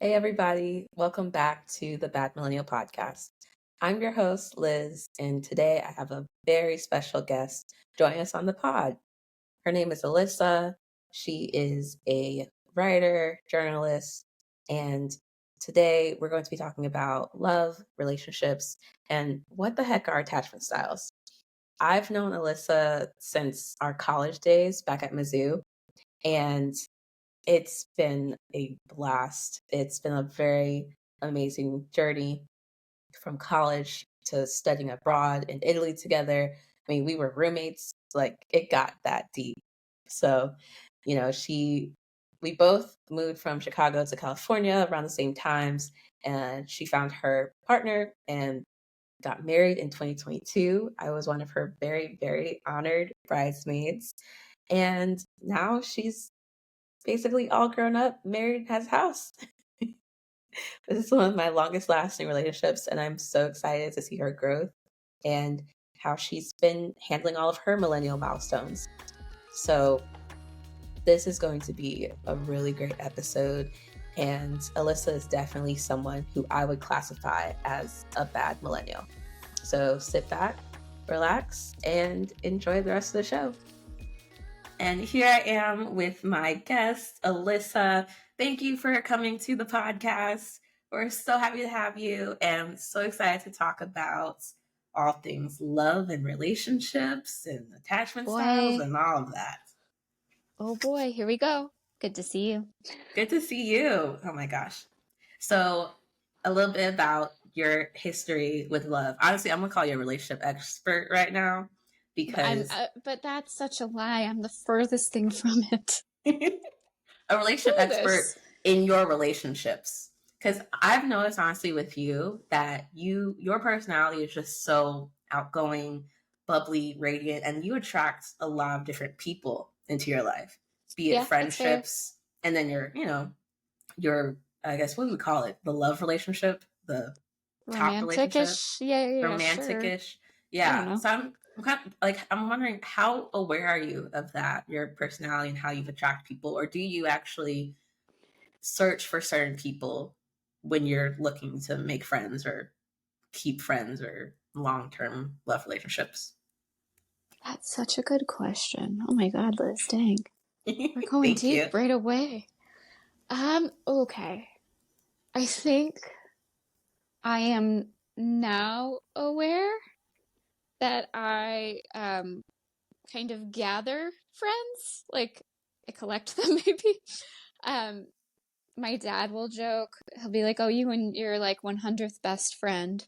Hey, everybody. Welcome back to the Bad Millennial Podcast. I'm your host, Liz, and today I have a very special guest joining us on the pod. Her name is Elissa. She is a writer, journalist, and today we're going to be talking about love, relationships, and what the heck are attachment styles. I've known Elissa since our college days back at Mizzou, and it's been a blast. It's been a very amazing journey from college to studying abroad in Italy together. I mean, we were roommates, like it got that deep. So, we both moved from Chicago to California around the same times, and she found her partner and got married in 2022. I was one of her very, very honored bridesmaids. And now she's basically all grown up, married, has a house. This is one of my longest lasting relationships, and I'm so excited to see her growth and how she's been handling all of her millennial milestones. So, this is going to be a really great episode. And Elissa is definitely someone who I would classify as a bad millennial. So, sit back, relax, and enjoy the rest of the show. And here I am with my guest, Elissa. Thank you for coming to the podcast. We're so happy to have you and so excited to talk about all things love and relationships and attachment styles and all of that. Oh boy, here we go. Good to see you. Good to see you. Oh my gosh. So, a little bit about your history with love. Honestly, I'm going to call you a relationship expert right now because But that's such a lie. I'm the furthest thing from it. a relationship expert in your relationships. Because I've noticed honestly with you that your personality is just so outgoing, bubbly, radiant, and you attract a lot of different people into your life, be it friendships, and then your I guess what do we call it? The love relationship, the top relationship, romantic-ish. Sure. Yeah. So I'm kind of like I'm wondering how aware are you of that, your personality and how you attract people, or do you actually search for certain people when you're looking to make friends or keep friends or long-term love relationships? That's such a good question. Oh my God, Liz, dang. We're going Thank you. deep right away. Okay. I think I am now aware that I kind of gather friends, like I collect them maybe. My dad will joke. He'll be like, "Oh, you and your like 100th best friend."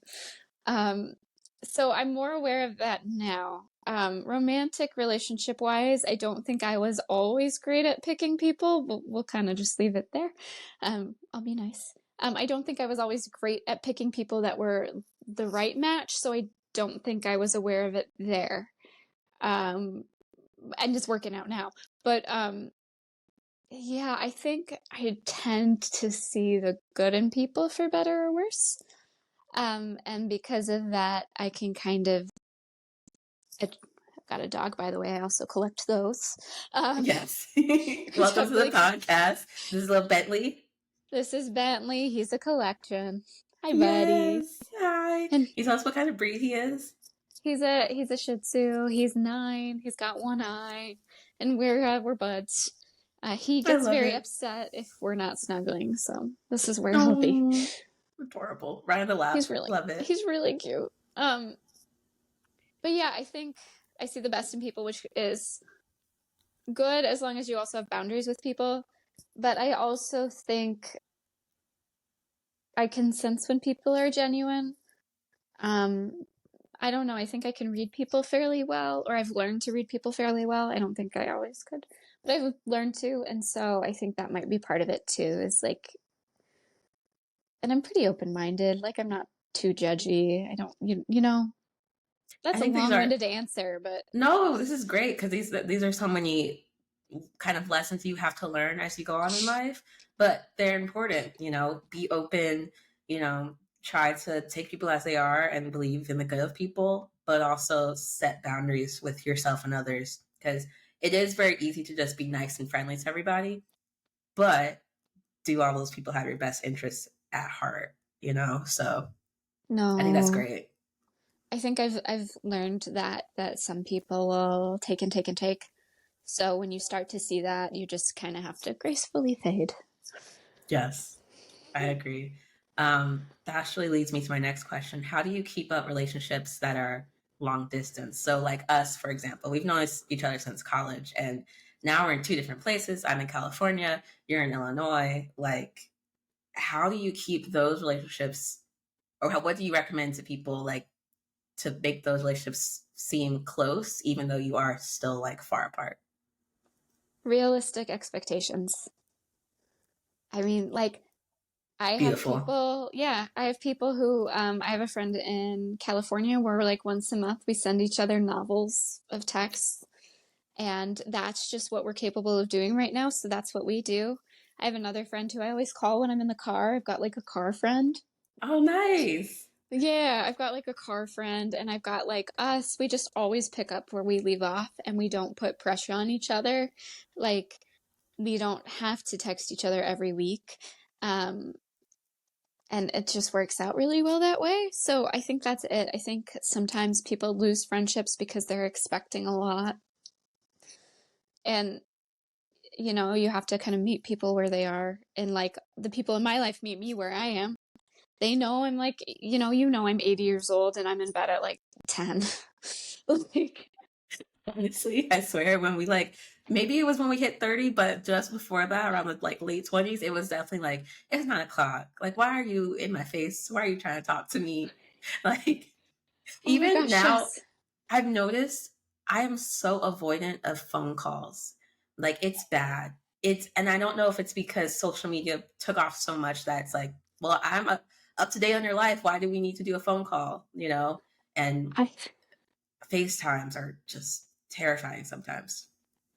So I'm more aware of that now. Romantic relationship wise, I don't think I was always great at picking people, but we'll kind of just leave it there. I'll be nice. I don't think I was always great at picking people that were the right match, so I don't think I was aware of it there. And it's working out now. But yeah, I think I tend to see the good in people for better or worse. And because of that, I can kind of. I've got a dog, by the way. I also collect those. Yes. Welcome to the podcast. This is little Bentley. This is Bentley. He's a collection. Hi, buddy. Yes. Hi. And you tell us what kind of breed he is? He's a Shih Tzu. He's 9. He's got one eye, and we're buds. He gets very upset if we're not snuggling, so this is where he'll be. Adorable. Right in the lap. Love it. He's really cute. But yeah, I think I see the best in people, which is good as long as you also have boundaries with people. But I also think I can sense when people are genuine. I don't know. I think I can read people fairly well, or I've learned to read people fairly well. I don't think I always could, but I've learned to. And so I think that might be part of it too, is like, and I'm pretty open-minded. Like I'm not too judgy. I don't, you know, that's a long-winded answer, but. No, this is great because these are so many kind of lessons you have to learn as you go on in life, but they're important. Be open, try to take people as they are and believe in the good of people, but also set boundaries with yourself and others, because it is very easy to just be nice and friendly to everybody. But do all those people have your best interests at heart, you know? So I think that's No. great. I think I've learned that some people will take and take and take. So when you start to see that, you just kind of have to gracefully fade. Yes, I agree. That actually leads me to my next question. How do you keep up relationships that are long distance? So, like us, for example, we've known each other since college, and now we're in two different places. I'm in California, you're in Illinois. Like, how do you keep those relationships, or what do you recommend to people, like, to make those relationships seem close, even though you are still like far apart? Realistic expectations. I mean, like I have Beautiful. people, yeah, I have people who, I have a friend in California where like once a month we send each other novels of texts, and that's just what we're capable of doing right now. So that's what we do. I have another friend who I always call when I'm in the car. I've got like a car friend. Oh, nice. Yeah, I've got like a car friend, and I've got like us. We just always pick up where we leave off, and we don't put pressure on each other. Like, we don't have to text each other every week. Um, and it just works out really well that way. So I think that's it. I think sometimes people lose friendships because they're expecting a lot. And, you know, you have to kind of meet people where they are. And like the people in my life meet me where I am. They know I'm like, I'm 80 years old and I'm in bed at like 10. Like, Honestly, I swear, when we like, maybe it was when we hit 30, but just before that, around the like late 20s, it was definitely like, it's 9 o'clock. Like, why are you in my face? Why are you trying to talk to me? Like, oh my even gosh, now, yes. I've noticed I am so avoidant of phone calls. Like, it's bad. And I don't know if it's because social media took off so much that it's like, well, up to date on your life. Why do we need to do a phone call? You know? And I FaceTimes are just terrifying sometimes.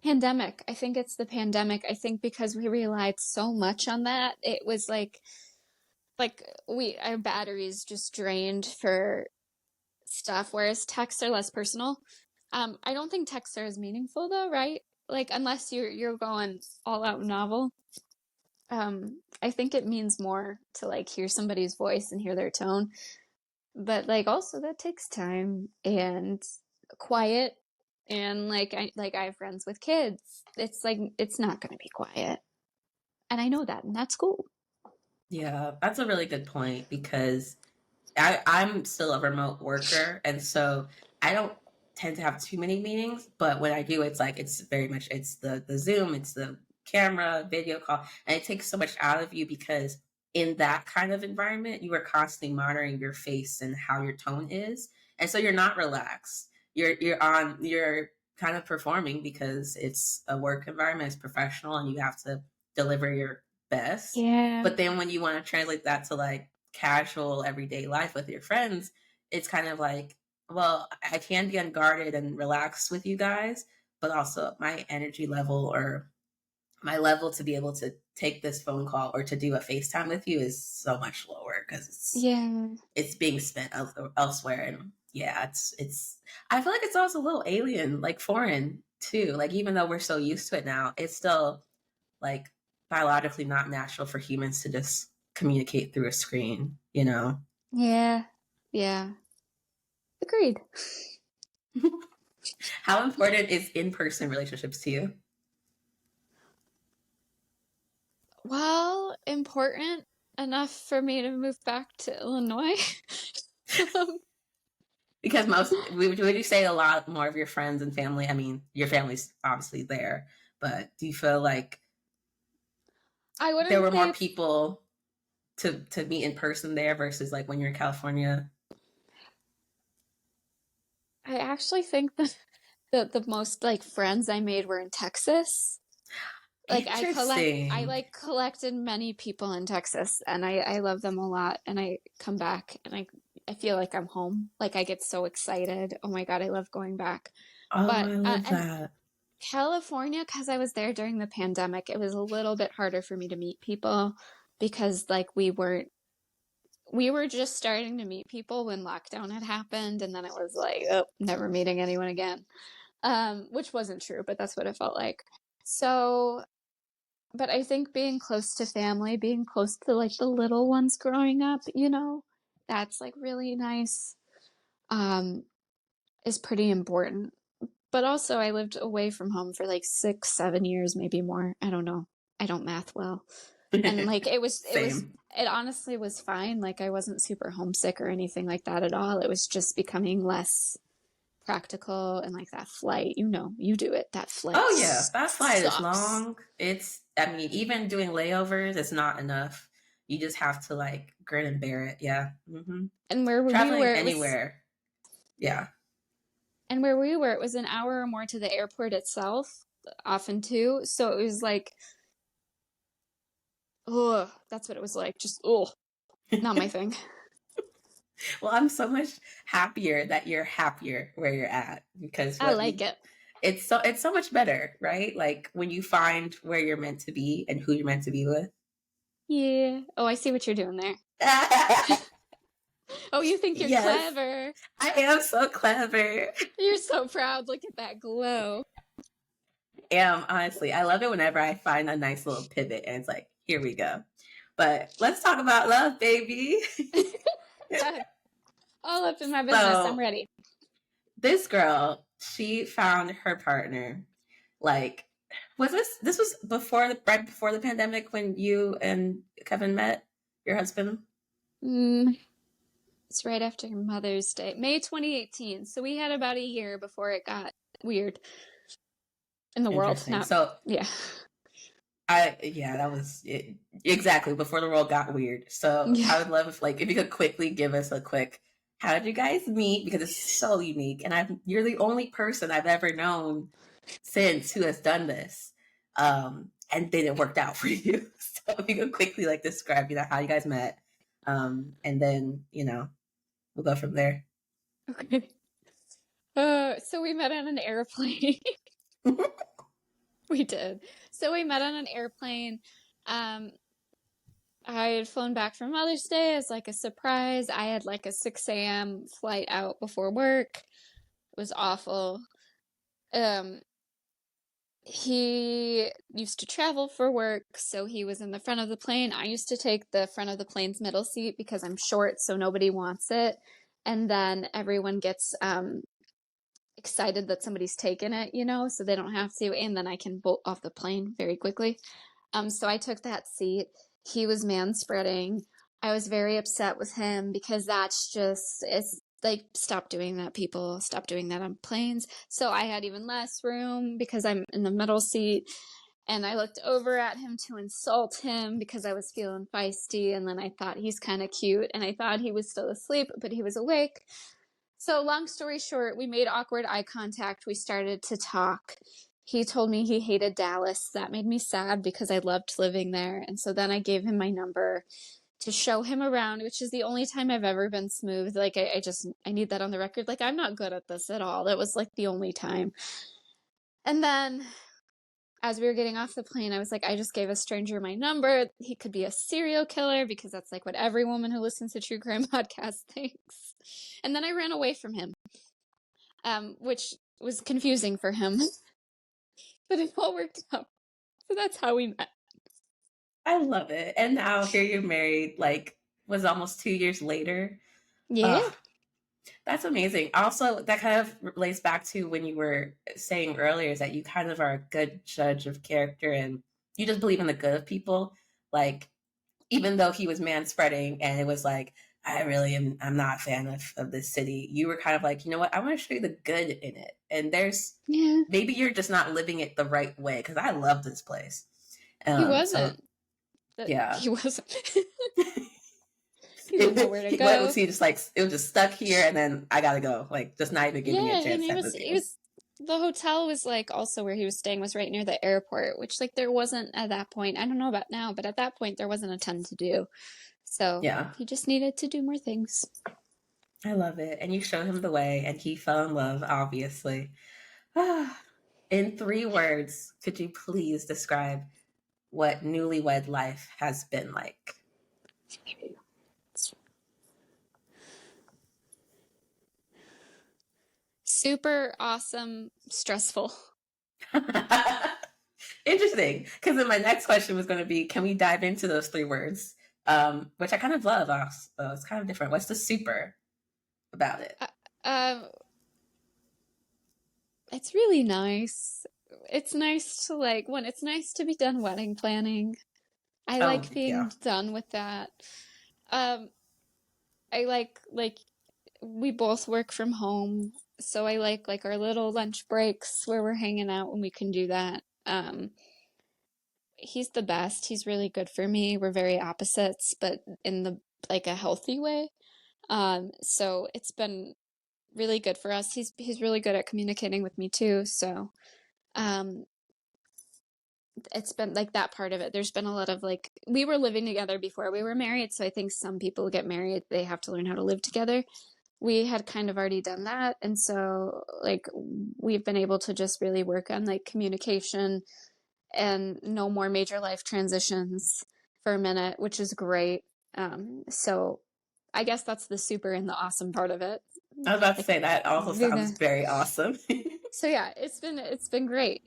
Pandemic. I think it's the pandemic. I think because we relied so much on that, it was like we our batteries just drained for stuff, whereas texts are less personal. I don't think texts are as meaningful though, right? Like unless you're going all out novel. I think it means more to like hear somebody's voice and hear their tone. But like also that takes time and quiet, and like I have friends with kids. It's like it's not gonna be quiet. And I know that, and that's cool. Yeah, that's a really good point because I'm still a remote worker, and so I don't tend to have too many meetings. But when I do, it's like it's very much it's the Zoom, it's the camera, video call, and it takes so much out of you because in that kind of environment, you are constantly monitoring your face and how your tone is, and so you're not relaxed. You're kind of performing because it's a work environment, it's professional, and you have to deliver your best. Yeah. But then when you want to translate that to like casual everyday life with your friends, it's kind of like, well, I can be unguarded and relaxed with you guys, but also my energy level or my level to be able to take this phone call or to do a FaceTime with you is so much lower because Yeah. it's being spent elsewhere. And yeah, it's I feel like it's also a little alien, like foreign too. Like even though we're so used to it now, it's still like biologically not natural for humans to just communicate through a screen, you know? Yeah. Yeah. Agreed. How important is in person relationships to you? Well, important enough for me to move back to Illinois. um, Because would you say a lot more of your friends and family? I mean, your family's obviously there, but do you feel like I there wouldn't were say more it's people to meet in person there versus like when you're in California? I actually think that the most like friends I made were in Texas. Like I Interesting. like collected many people in Texas, and I love them a lot, and I come back and I feel like I'm home. Like I get so excited. Oh my God, I love going back. Oh, But I love and that. California, because I was there during the pandemic, it was a little bit harder for me to meet people because like we were just starting to meet people when lockdown had happened, and then it was like, oh, never meeting anyone again. Which wasn't true, but that's what it felt like. So but I think being close to family, being close to like the little ones growing up, that's like really nice, um, is pretty important. But also, I lived away from home for like 6, 7 years, maybe more. I don't know. I don't math well. And like Same. it honestly was fine. Like I wasn't super homesick or anything like that at all. It was just becoming less practical and like that flight, you do it. That flight Oh yeah, that flight is sucks. long. I mean, even doing layovers is not enough. You just have to like grin and bear it. Yeah. And where we Traveling were, it was, anywhere. Yeah. and where we were, it was an hour or more to the airport itself, often too. So it was like, oh, that's what it was like. Just, oh, not my thing. Well, I'm so much happier that you're happier where you're at because I like it. it's so much better, right? Like when you find where you're meant to be and who you're meant to be with. Yeah. Oh, I see what you're doing there. Oh, you think you're Yes, clever. I am so clever. You're so proud. Look at that glow. Am honestly, I love it whenever I find a nice little pivot and it's like, here we go. But let's talk about love, baby. All up in my business. I'm So ready. this girl, she found her partner. Like, this was right before the pandemic when you and Kevin met, your husband? Mm, it's right after Mother's Day, May 2018. So we had about a year before it got weird in the world. Interesting. Not, So yeah. yeah, that was it, exactly before the world got weird. So Yeah. I would love if you could quickly give us a quick, how did you guys meet? Because it's so unique, and you're the only person I've ever known since who has done this, and then it worked out for you. So if you could quickly describe how you guys met, and then we'll go from there. Okay. So we met on an airplane. We did. So we met on an airplane. Um, I had flown back from Mother's Day as like a surprise. I had like a 6 a.m. flight out before work. It was awful. Um, he used to travel for work, so he was in the front of the plane. I used to take the front of the plane's middle seat because I'm short, so nobody wants it. And then everyone gets excited that somebody's taken it, so they don't have to. And then I can bolt off the plane very quickly. So I took that seat. He was man spreading. I was very upset with him because it's like, stop doing that, people. Stop doing that on planes. So I had even less room because I'm in the middle seat. And I looked over at him to insult him because I was feeling feisty. And then I thought he's kind of cute. And I thought he was still asleep, but he was awake. So long story short, we made awkward eye contact. We started to talk. He told me he hated Dallas. That made me sad because I loved living there. And so then I gave him my number to show him around, which is the only time I've ever been smooth. Like I need that on the record. Like I'm not good at this at all. That was like the only time. And then as we were getting off the plane, I was like, I just gave a stranger my number. He could be a serial killer because that's like what every woman who listens to true crime podcasts thinks. And then I ran away from him, which was confusing for him, but it all worked out. So that's how we met. I love it. And now here you're married, was almost 2 years later. Yeah. Oh, that's amazing. Also, that kind of relates back to when you were saying earlier is that you kind of are a good judge of character and you just believe in the good of people. Like, even though he was man spreading and it was like, I'm not a fan of this city, you were kind of like, you know what, I want to show you the good in it. And maybe you're just not living it the right way because I love this place. He So wasn't. yeah. He wasn't. He didn't know where to What go. was he just like? It was just stuck here, and then I gotta go. Like, just not even giving me a Yeah, and chance to have a view. the hotel was like also where he was staying was right near the airport, which like there wasn't at that point. I don't know about now, but at that point there wasn't a ton to do. So Yeah, he just needed to do more things. I love it. And you showed him the way, and he fell in love. Obviously, in 3 words, could you please describe what newlywed life has been like? Super awesome, stressful. Interesting. Because then my next question was going to be, can we dive into those three words? Which I kind of love. It's kind of different. What's the super about it? Uh, um, it's really nice. It's nice to like when it's nice to be done wedding planning. I Oh, like yeah. being done with that. Um, I like we both work from home, so I like our little lunch breaks where we're hanging out when we can do that. He's the best. He's really good for me. We're very opposites, but in the like a healthy way. So it's been really good for us. He's really good at communicating with me too. So um it's been like that part of it. There's been a lot of like we were living together before we were married, so I think some people get married, they have to learn how to live together. We had kind of already done that, and so like we've been able to just really work on like communication and no more major life transitions for a minute, which is great. So I guess that's the super and the awesome part of it. I was about to Like say that also sounds the very awesome. so yeah, it's been great.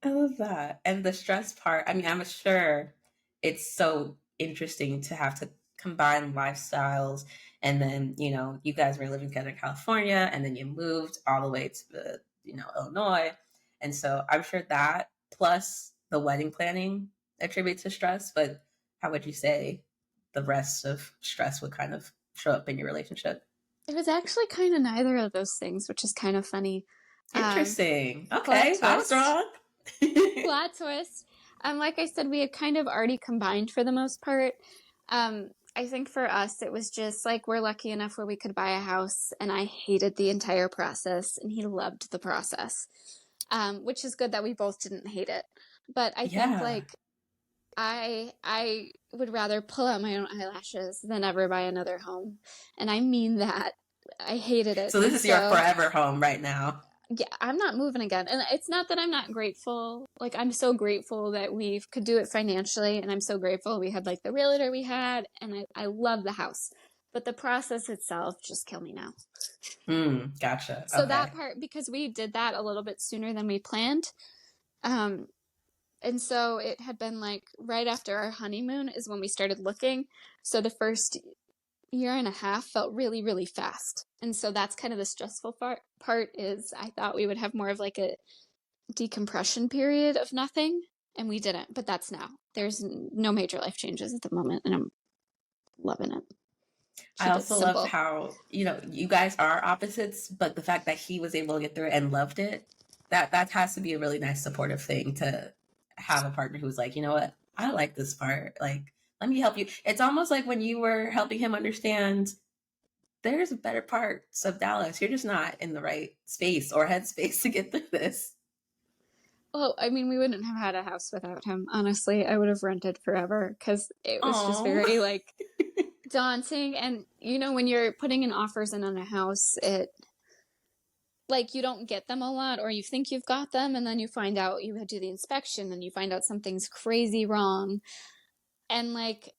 I love that. And the stress part, I mean, I'm sure it's so interesting to have to combine lifestyles. And then, you guys were living together in California and then you moved all the way to Illinois. And so I'm sure that plus the wedding planning attributes to stress. But how would you say the rest of stress would kind of show up in your relationship? It was actually kind of neither of those things, which is kind of funny. Um, Interesting. plot Okay, I was twist. wrong. Plot twist. Like I said, we had kind of already combined for the most part. I think for us, it was just like we're lucky enough where we could buy a house, and I hated the entire process, and he loved the process, which is good that we both didn't hate it. But I think Yeah. like I would rather pull out my own eyelashes than ever buy another home, and I mean that. I hated it, So this and is your so forever home right now. yeah, I'm not moving again. And it's not that I'm not grateful. Like, I'm so grateful that we could do it financially. And I'm so grateful we had like the realtor we had. And I love the house. But the process itself just kill me now. Gotcha. So that Okay. part, because we did that a little bit sooner than we planned. Um, and so it had been like right after our honeymoon is when we started looking. So the first year and a half felt really, really fast. And so that's kind of the stressful part is I thought we would have more of like a decompression period of nothing, and we didn't. But that's now. There's no major life changes at the moment, and I'm loving it. I Keep it also love simple. how, you guys are opposites, but the fact that he was able to get through it and loved it, that has to be a really nice supportive thing to have a partner who's like, you know what, I like this part. Like, let me help you. It's almost like when you were helping him understand there's better parts of Dallas. You're just not in the right space or headspace to get through this. Well, I mean, we wouldn't have had a house without him. Honestly, I would have rented forever because it was just Oh, very like daunting. And when you're putting in offers in on a house, it like you don't get them a lot, or you think you've got them, and then you find out you had to do the inspection, and you find out something's crazy wrong. And like,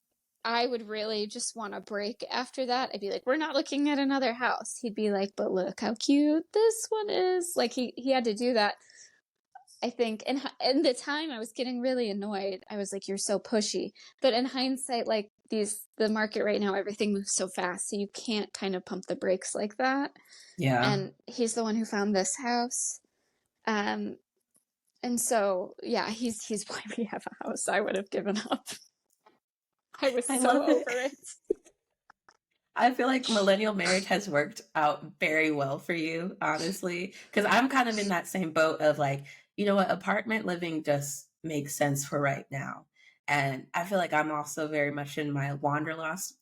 I would really just want a break after that. I'd be like, we're not looking at another house. He'd be like, but look how cute this one is. Like, he had to do that, I think. And in the time, I was getting really annoyed. I was like, you're so pushy. But in hindsight, like, the market right now, everything moves so fast. So you can't kind of pump the brakes like that. yeah. And he's the one who found this house. Um, and so, yeah, he's why we have a house. I would have given up. I was I so love it. over it. I feel like millennial marriage has worked out very well for you, honestly. Because I'm kind of in that same boat of like, you know what, apartment living just makes sense for right now. And I feel like I'm also very much in my wanderlust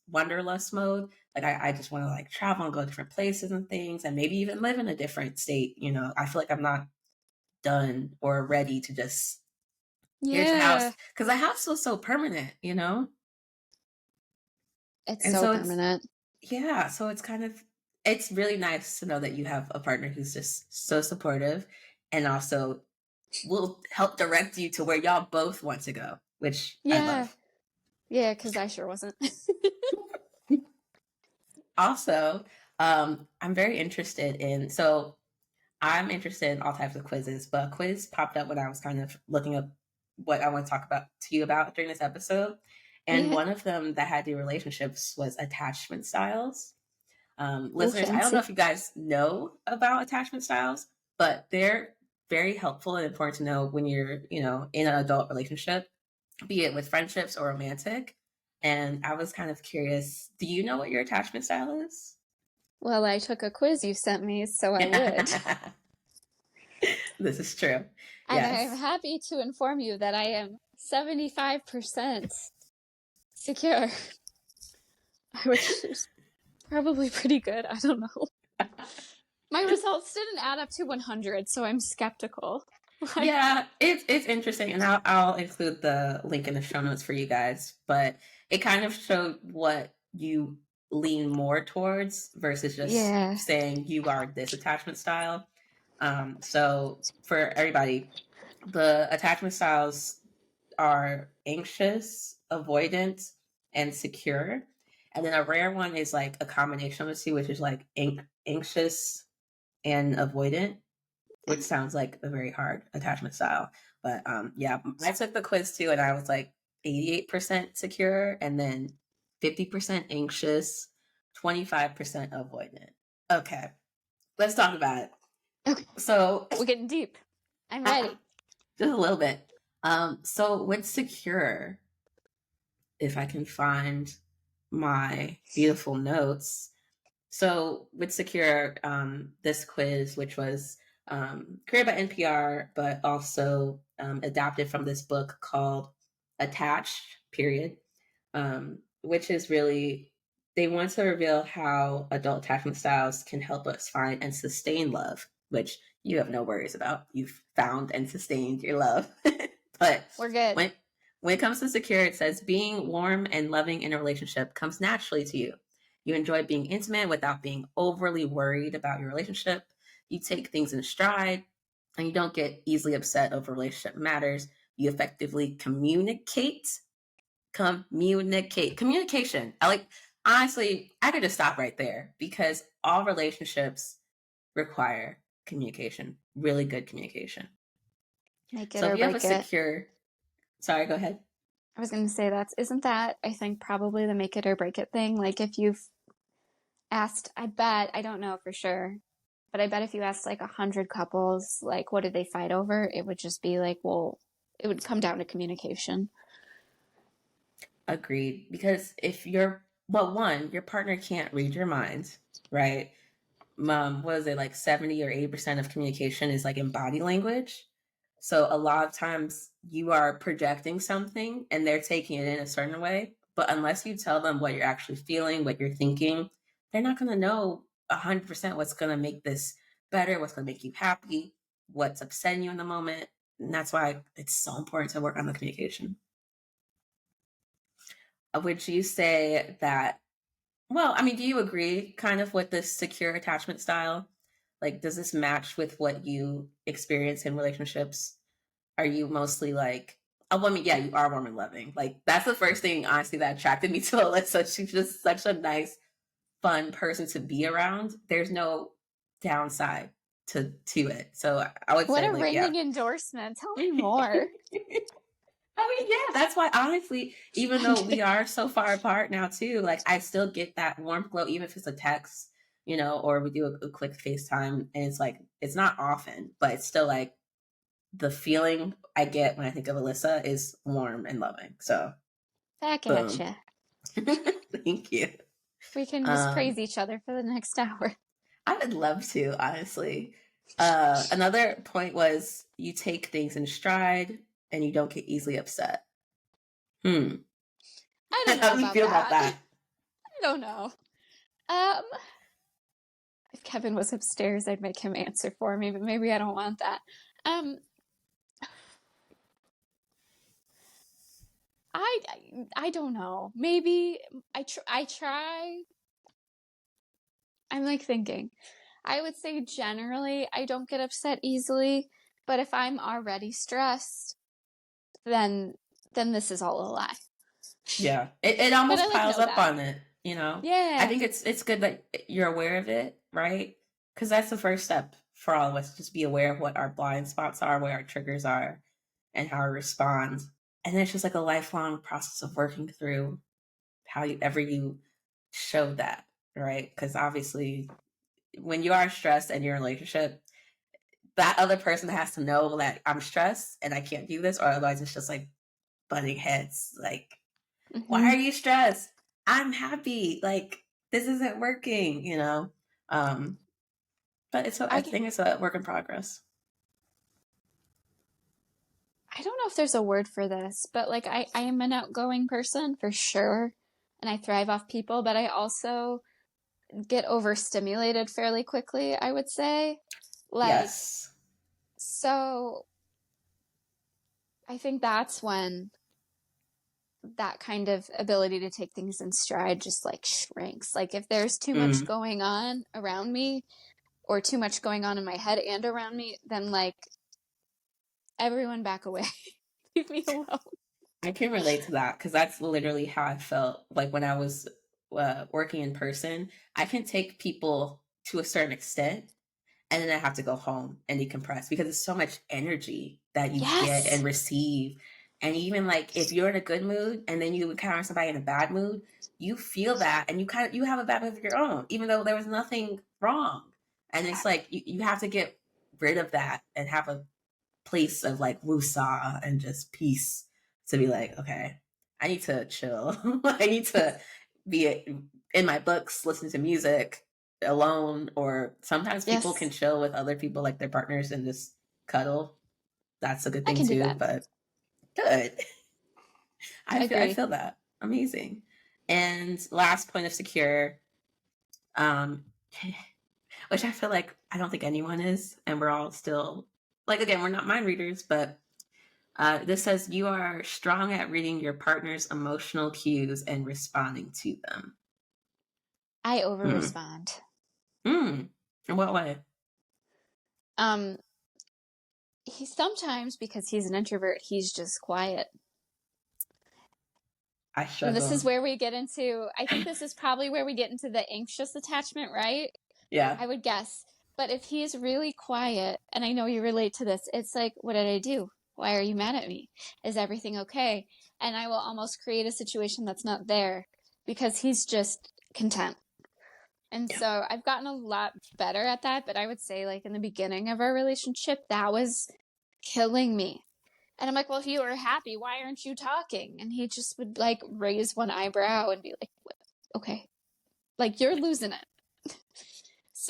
mode. Like I just want to like travel and go different places and things and maybe even live in a different state. I feel like I'm not done or ready to just here's the house. Yeah, Because the house was so permanent. it's And so so it's permanent. Yeah, so it's really nice to know that you have a partner who's just so supportive and also will help direct you to where y'all both want to go, which I Yeah, love. yeah, because I sure wasn't. Also, I'm very interested in, so I'm interested in all types of quizzes, but a quiz popped up when I was kind of looking up what I want to talk about to you about during this episode. And Yeah. one of them that had to do with relationships was attachment styles. Oh, Listeners, I don't know fancy. if you guys know about attachment styles, but they're very helpful and important to know when you're, in an adult relationship, be it with friendships or romantic. And I was kind of curious, do you know what your attachment style is? Well, I took a quiz you sent me, so I would. This is true. And I'm Yes. happy to inform you that I am 75% secure, which is probably pretty good. I don't know. My results didn't add up to 100, so I'm skeptical. Like, Yeah, it's interesting, and I'll include the link in the show notes for you guys. But it kind of showed what you lean more towards versus just yeah. saying you are this attachment style. So for everybody, the attachment styles are anxious, avoidant, and secure. And then a rare one is like a combination of the two, which is like anxious and avoidant, which sounds like a very hard attachment style. But yeah, I took the quiz too, and I was like 88% secure, and then 50% anxious, 25% avoidant. Okay, let's talk about it. Okay, So, we're getting deep. I'm uh, ready. just a little bit. So with secure, if I can find my beautiful notes. So with Secure, this quiz, which was created by NPR, but also adapted from this book called Attached, period, which is really, they want to reveal how adult attachment styles can help us find and sustain love, which you have no worries about. You've found and sustained your love. But We're good. when it comes to Secure, it says being warm and loving in a relationship comes naturally to you. You enjoy being intimate without being overly worried about your relationship. You take things in stride and you don't get easily upset over relationship matters. You effectively communicate. Communication. Honestly, I could just stop right there because all relationships require communication, really good communication. Make it So if or you have a break it. secure, sorry, go ahead. I was going to say isn't that, I think, probably the make it or break it thing? Like, if you've asked, I don't know for sure, but I bet if you asked like 100 couples, like, what did they fight over? It would just be like, well, it would come down to communication. Agreed. Because if you're, well, one, your partner can't read your mind, right? What is it, like 70 or 80% of communication is like in body language. So a lot of times you are projecting something and they're taking it in a certain way. But unless you tell them what you're actually feeling, what you're thinking, they're not going to know 100% what's going to make this better, what's going to make you happy, what's upsetting you in the moment. And that's why it's so important to work on the communication. Would you say that, well, I mean, do you agree kind of with this secure attachment style? Like, does this match with what you experience in relationships? Are you mostly like, oh, I mean, yeah, you are warm and loving. Like, that's the first thing, honestly, that attracted me to Alyssa. She's just such a nice, fun person to be around. There's no downside to it. So I would What say, a like, yeah. ringing endorsement. Tell me more. I mean, yeah, that's why honestly, even I'm though we kidding. are so far apart now too, like I still get that warm glow, even if it's a text, or we do a quick FaceTime and it's like, it's not often, but it's still like the feeling I get when I think of Alyssa is warm and loving. So Back at boom. ya. Thank you. We can just Um, praise each other for the next hour. I would love to, honestly. Another point was you take things in stride and you don't get easily upset. Hmm. I don't know How do you about feel about that. I that? don't know. Um, if Kevin was upstairs, I'd make him answer for me, but maybe I don't want that. Um, I I don't know. Maybe I try. I'm like thinking. I would say generally I don't get upset easily, but if I'm already stressed, then this is all a lie. Yeah, it But I almost like piles know up that. on it. I Yeah. think it's good that you're aware of it, right? Because that's the first step for all of us, just be aware of what our blind spots are, what our triggers are, and how we respond. And then it's just like a lifelong process of working through how you show that, right? Because obviously, when you are stressed and you're in a relationship, that other person has to know that I'm stressed and I can't do this, or otherwise it's just like butting heads. Like, why Hmm. are you stressed? I'm happy. Like, this isn't working, you know? Um, but I I get, think it's a work in progress. I don't know if there's a word for this, but like I am an outgoing person for sure, and I thrive off people, but I also get overstimulated fairly quickly, I would say. Like, Yes. so I think that's when that kind of ability to take things in stride just like shrinks. Like if there's too much Mm. going on around me or too much going on in my head and around me, then like everyone back away. Leave me alone. I can relate to that because that's literally how I felt like when I was working in person. I can take people to a certain extent, and then I have to go home and decompress because it's so much energy that you get and Yes. receive. And even like if you're in a good mood and then you encounter somebody in a bad mood, you feel that and you have a bad mood of your own, even though there was nothing wrong. And it's like you have to get rid of that and have a place of like woosah and just peace to be like, okay, I need to chill. I need to be in my books, listen to music alone, or sometimes people can Yes. chill with other people, like their partners, and just cuddle. That's a good I thing can do too, that. but good. I Agree. feel that. Amazing. And last point of secure, um, which I feel like I don't think anyone is, and we're all still like again, we're not mind readers, but this says you are strong at reading your partner's emotional cues and responding to them. I over Hmm. respond. Hmm. In what way? Um he sometimes because he's an introvert, he's just quiet. I And this is struggle. where we get into I think this is probably where we get into the anxious attachment, right? Yeah. I would guess. But if he's really quiet, and I know you relate to this, it's like, what did I do? Why are you mad at me? Is everything okay? And I will almost create a situation that's not there because he's just content. And Yeah. so I've gotten a lot better at that, but I would say, like, in the beginning of our relationship, that was killing me. And I'm like, well, if you were happy, why aren't you talking? And he just would, like, raise one eyebrow and be like, okay, like, you're losing it.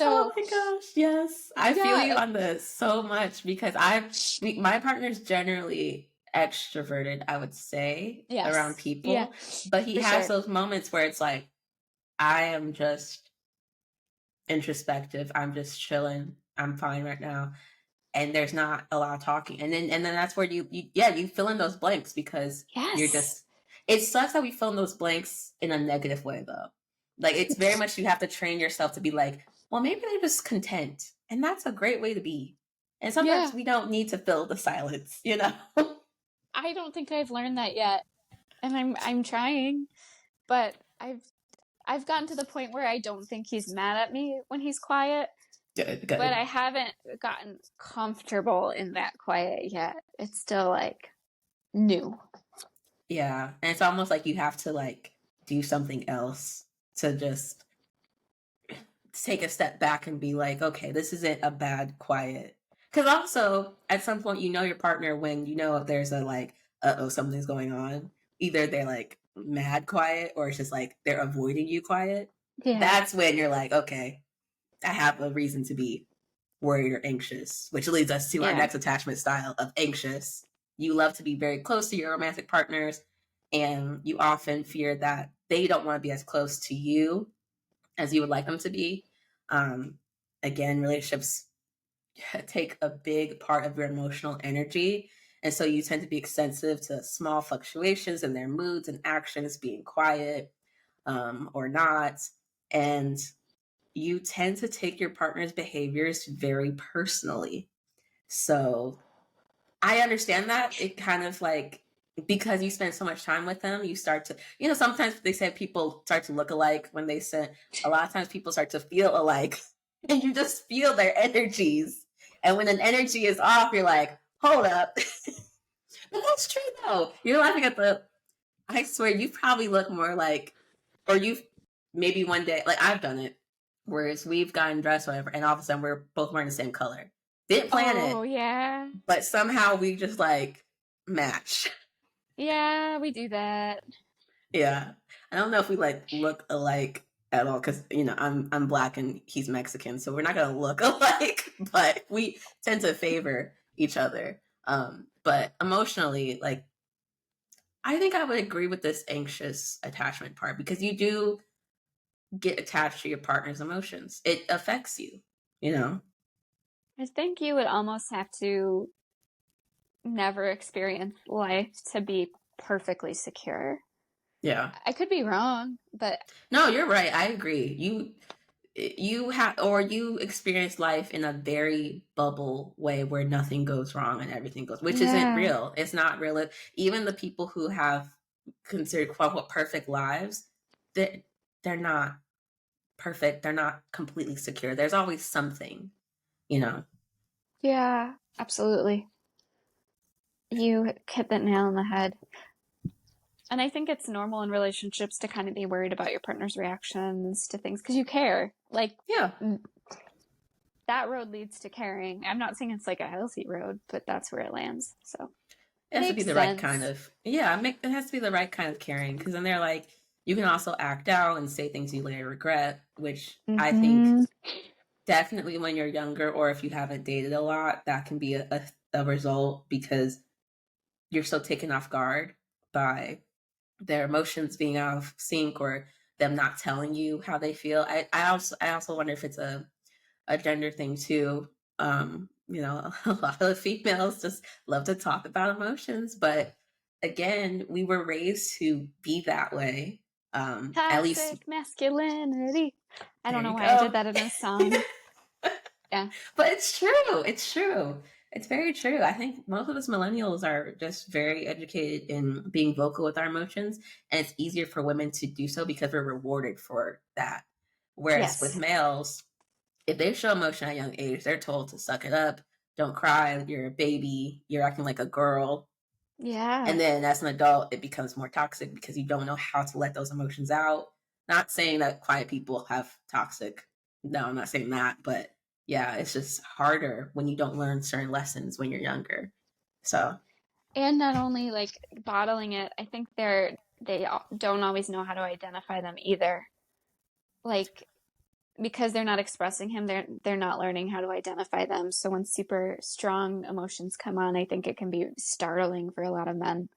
Oh So, my gosh, yes. I feel yeah, you on this so much because my partner's generally extroverted, I would say, around yes, yeah, people, but he for has sure. those moments where it's like, I am just introspective. I'm just chilling. I'm fine right now. And there's not a lot of talking. And then that's where you fill in those blanks because you're Yes. just it sucks that we fill in those blanks in a negative way though. Like it's very much you have to train yourself to be like, well, maybe they're just content. And that's a great way to be. And sometimes Yeah. we don't need to fill the silence, you know? I don't think I've learned that yet. And I'm trying, but I've gotten to the point where I don't think he's mad at me when he's quiet, Good, but I good. haven't gotten comfortable in that quiet yet. It's still like new. Yeah. And it's almost like you have to like do something else to just take a step back and be like, okay, this isn't a bad quiet. Because also, at some point, you know your partner when you know if there's a like, oh, something's going on. Either they're like mad quiet or it's just like they're avoiding you quiet. Yeah. That's when you're like, okay, I have a reason to be worried or anxious, which leads us to our Yeah. next attachment style of anxious. You love to be very close to your romantic partners, and you often fear that they don't want to be as close to you as you would like them to be. Um, Again, relationships take a big part of your emotional energy. And so you tend to be sensitive to small fluctuations in their moods and actions, being quiet or not. And you tend to take your partner's behaviors very personally. So I understand that. It kind of like, because you spend so much time with them, you start to, sometimes they say people start to look alike when they send, a lot of times people start to feel alike and you just feel their energies. And when an energy is off, you're like, hold up. But that's true though. You're laughing at the, I swear, you probably look more like, or you've maybe one day, like I've done it, whereas we've gotten dressed, or whatever, and all of a sudden we're both wearing the same color. Didn't plan Oh, it, yeah. but somehow we just like match. Yeah, we do that. Yeah. I don't know if we like look alike at all because I'm black and he's Mexican, so we're not gonna look alike, but we tend to favor each other. But emotionally, like I think I would agree with this anxious attachment part because you do get attached to your partner's emotions. It affects you, you know? I think you would almost have to never experience life to be perfectly secure. Yeah. I could be wrong, but No, you're right. I agree. You have, or you experience life in a very bubble way where nothing goes wrong and everything goes, which isn't yeah. real. It's not real. Even the people who have considered quote unquote perfect lives, they're, they're not perfect. They're not completely secure. There's always something, you know? Yeah, absolutely. You hit that nail on the head. And I think it's normal in relationships to kind of be worried about your partner's reactions to things because you care. Like, Yeah. that road leads to caring. I'm not saying it's like a healthy road, but that's where it lands. So, It has to be makes the right kind sense. of, yeah, it has to be the right kind of caring because then they're like, you can also act out and say things you later regret, which I think Mm-hmm. definitely when you're younger or if you haven't dated a lot, that can be a result because you're so taken off guard by their emotions being out of sync or them not telling you how they feel. I also wonder if it's a gender thing too. A lot of females just love to talk about emotions, but again, we were raised to be that way. At least Toxic masculinity. I there don't know you why I did go. that in a song. Yeah. But it's true. It's true. It's very true. I think most of us millennials are just very educated in being vocal with our emotions, and it's easier for women to do so because we're rewarded for that. Whereas with Yes. males, if they show emotion at a young age, they're told to suck it up, don't cry, you're a baby, you're acting like a girl. Yeah. And then as an adult, it becomes more toxic because you don't know how to let those emotions out. Not saying that quiet people have toxic. No, I'm not saying that. But yeah, it's just harder when you don't learn certain lessons when you're younger. So, And not only like bottling it, I think they don't always know how to identify them either. Like because they're not expressing him, they're not learning how to identify them. So when super strong emotions come on, I think it can be startling for a lot of men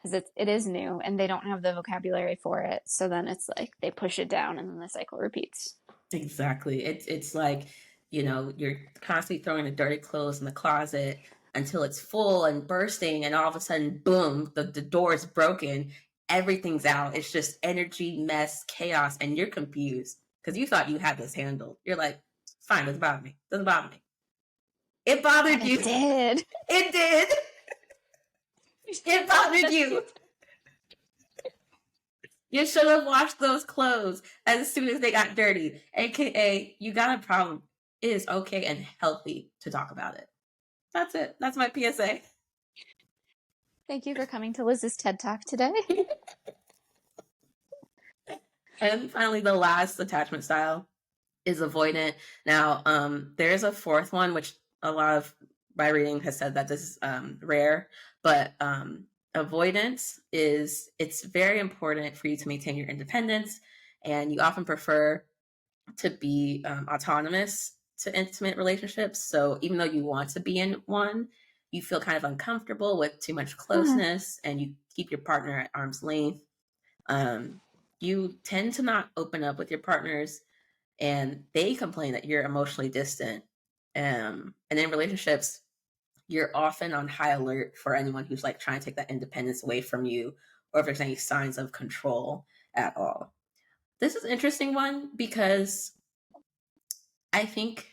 because it is new and they don't have the vocabulary for it. So then it's like they push it down and then the cycle repeats. exactly. It's like, you're constantly throwing the dirty clothes in the closet until it's full and bursting, and all of a sudden, boom, the door is broken, everything's out. It's just energy, mess, chaos, and you're confused because you thought you had this handled. You're like, fine, doesn't bother me. Doesn't bother me. It And bothered it you. did. It did. It bothered you. You should have washed those clothes as soon as they got dirty. AKA, you got a problem. It is okay and healthy to talk about it. That's it. That's my PSA. Thank you for coming to Liz's TED Talk today. And finally, the last attachment style is avoidant. Now, there's a fourth one, which a lot of my reading has said that this is rare, but avoidance it's very important for you to maintain your independence, and you often prefer to be autonomous to intimate relationships. So even though you want to be in one, you feel kind of uncomfortable with too much Huh. closeness, and you keep your partner at arm's length. Um, you tend to not open up with your partners, and they complain that you're emotionally distant. And in relationships, you're often on high alert for anyone who's like trying to take that independence away from you, or if there's any signs of control at all. This is an interesting one because I think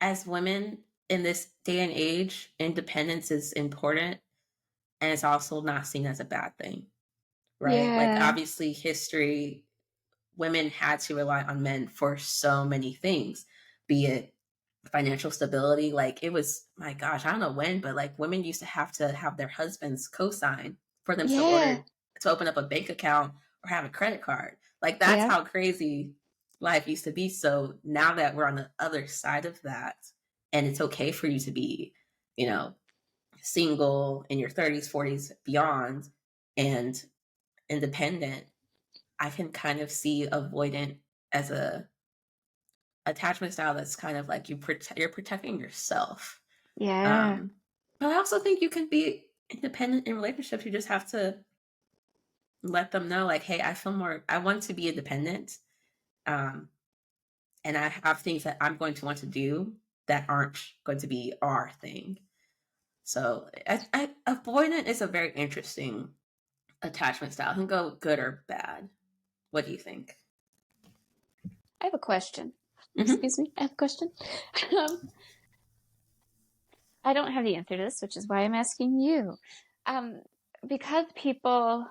as women in this day and age, independence is important, and it's also not seen as a bad thing, right? Like Yeah. obviously history women had to rely on men for so many things, be it financial stability. Like it was, my gosh, I don't know when, but like women used to have their husbands co-sign for them Yeah. to open up a bank account or have a credit card. Like that's Yeah. how crazy life used to be. So now that we're on the other side of that, and it's okay for you to be, you know, single in your 30s, 40s, beyond, and independent, I can kind of see avoidant as a attachment style that's kind of like you're protecting yourself. Yeah. Um, but I also think you can be independent in relationships. You just have to let them know, like, hey, I want to be independent. Um, and I have things that I'm going to want to do that aren't going to be our thing. So avoidant is a very interesting attachment style. It can go good or bad. What do you think? I have a question. Mm-hmm. Excuse me. I have a question. Um, I don't have the answer to this, which is why I'm asking you. Um, because people,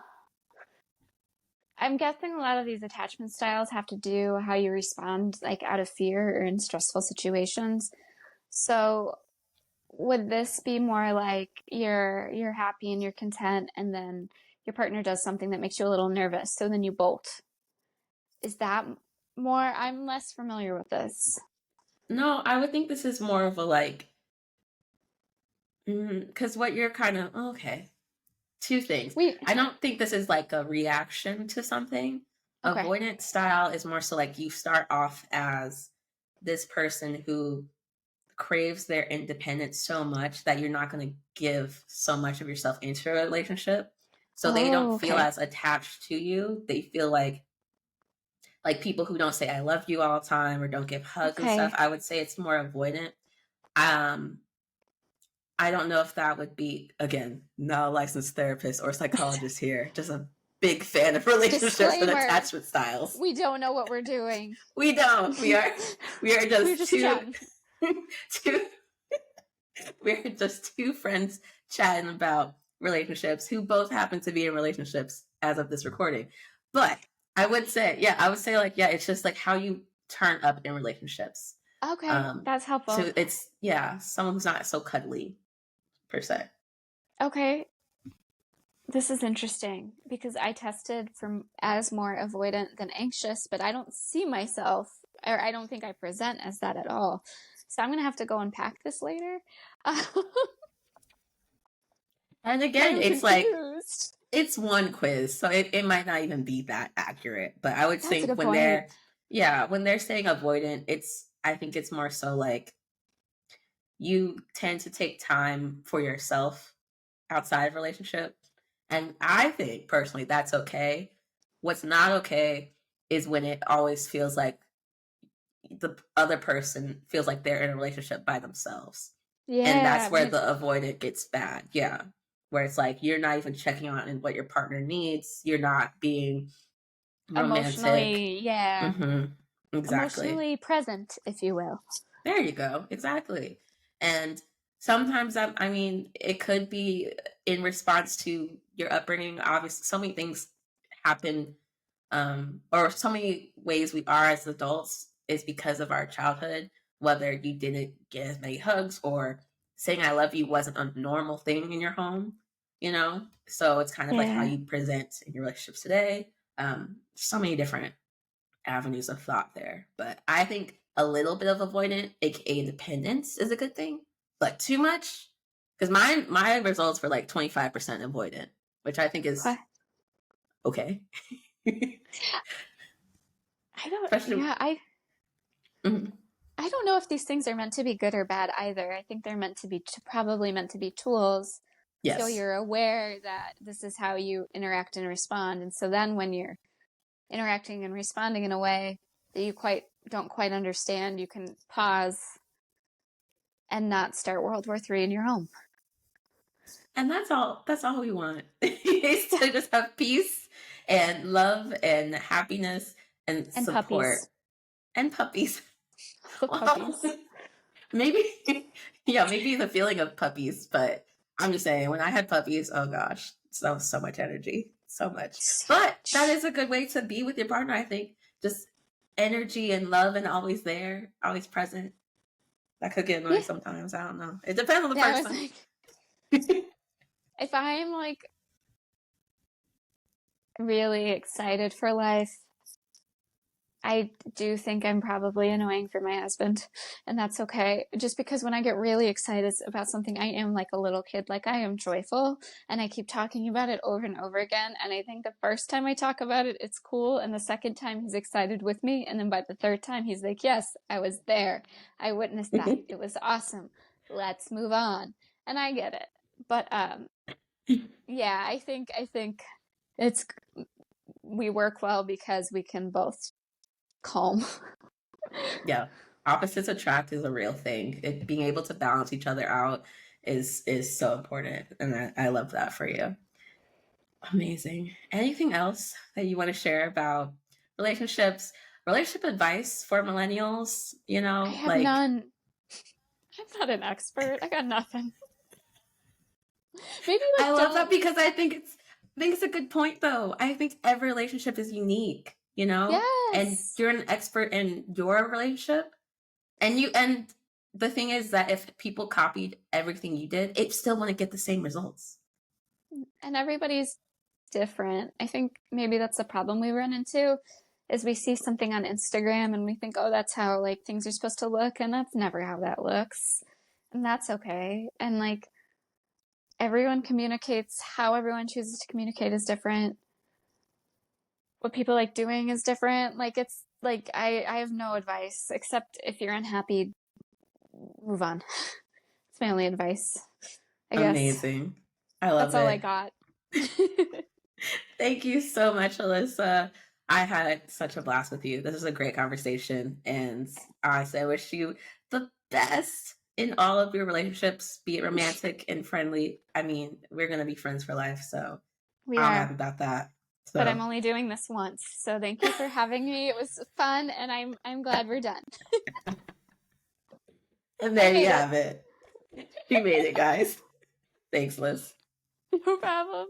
I'm guessing a lot of these attachment styles have to do how you respond, like out of fear or in stressful situations. So, would this be more like you're happy and you're content, and then your partner does something that makes you a little nervous, so then you bolt? Is that more? I'm less familiar with this. No, I would think this is more of a like, because what you're kind of, okay, two things. We I don't think this is like a reaction to something. okay. Avoidant style is more so like you start off as this person who craves their independence so much that you're not going to give so much of yourself into a relationship. So they don't Oh, feel okay. as attached to you. They feel like people who don't say I love you all the time or don't give hugs and stuff. Okay. I would say it's more avoidant. Um, I don't know if that would be, again, not a licensed therapist or psychologist here, just a big fan of relationships and Disclaimer, attachment styles. we don't know what we're doing. We don't. We are We're just just chatting. two we're just two friends chatting about relationships who both happen to be in relationships as of this recording. But I would say like, yeah, it's just like how you turn up in relationships. Okay, Um, that's helpful. so it's, yeah, someone who's not so cuddly per se. Okay, this is interesting because I tested as more avoidant than anxious, but I don't see myself, or I don't think I present as that at all. So I'm gonna have to go unpack this later. And again, I'm it's like confused. it's one quiz, so it might not even be that accurate. But I would That's a think good point. when they're saying avoidant, I think it's more so like you tend to take time for yourself outside of relationship. And I think personally that's okay. What's not okay is when it always feels like the other person feels like they're in a relationship by themselves. And Yeah, that's when where it's the avoidant gets bad. Yeah. Where it's like you're not even checking on what your partner needs. You're not being romantic. emotionally, yeah, Exactly. emotionally present, if you will. There you go. Exactly. And sometimes I mean, it could be in response to your upbringing. Obviously, so many things happen, or so many ways we are as adults is because of our childhood. Whether you didn't get as many hugs or saying I love you wasn't a normal thing in your home, you know? So it's kind of like how Yeah. you present in your relationships today. So many different avenues of thought there. But I think a little bit of avoidant, aka independence, is a good thing. But too much, because my results were like 25% avoidant, which I think is What? okay. I don't, Especially, yeah, mhm. I don't know if these things are meant to be good or bad either. I think they're meant to be probably meant to be tools. So Yes. you're aware that this is how you interact and respond. And so then when you're interacting and responding in a way that you don't quite understand, you can pause and not start World War III in your home. And that's all we want is to just have peace and love and happiness and And support puppies. and puppies. Well, Puppies. maybe, yeah, maybe the feeling of puppies, but I'm just saying, when I had puppies, oh gosh, so much energy, so much. But that is a good way to be with your partner, I think. just energy and love and always there, always present. That could get annoying Yeah. sometimes. I don't know. It depends on the Yeah, I was person. like, if I'm like really excited for life, I do think I'm probably annoying for my husband, and that's okay. Just because when I get really excited about something, I am like a little kid. Like I am joyful, and I keep talking about it over and over again. And I think the first time I talk about it, it's cool, and the second time he's excited with me, and then by the third time he's like, "Yes, I was there. I witnessed that. It was awesome. Let's move on." And I get it. But yeah, I think it's we work well because we can both calm. Yeah, opposites attract is a real thing. Being able to balance each other out is so important, and I love that for you. Amazing. Anything else that you want to share about relationships, relationship advice for millennials? I have Like, none. I'm not an expert. I got nothing. Maybe I like love that don't. because I think it's a good point though. I think every relationship is unique, and Yes. you're an expert in your relationship, and the thing is that if people copied everything you did, it still wouldn't get the same results. And everybody's different. I think maybe that's the problem we run into is we see something on Instagram and we think, "Oh, that's how like things are supposed to look," and that's never how that looks. And that's okay. And like everyone communicates how everyone chooses to communicate is different. What people like doing is different. Like it's like I have no advice except if you're unhappy, move on. It's my only advice, I guess. Amazing. I That's love all I it. got. Thank you so much, Alyssa. I had such a blast with you. This is a great conversation. And honestly, I wish you the best in all of your relationships, be it romantic and friendly. I mean, we're going to be friends for life. So We I'm are, happy about that. but I'm So, only doing this once. So thank you for having me. It was fun and I'm glad we're done. and I there you made it. have it. You made it, guys. Thanks, Liz. No problem.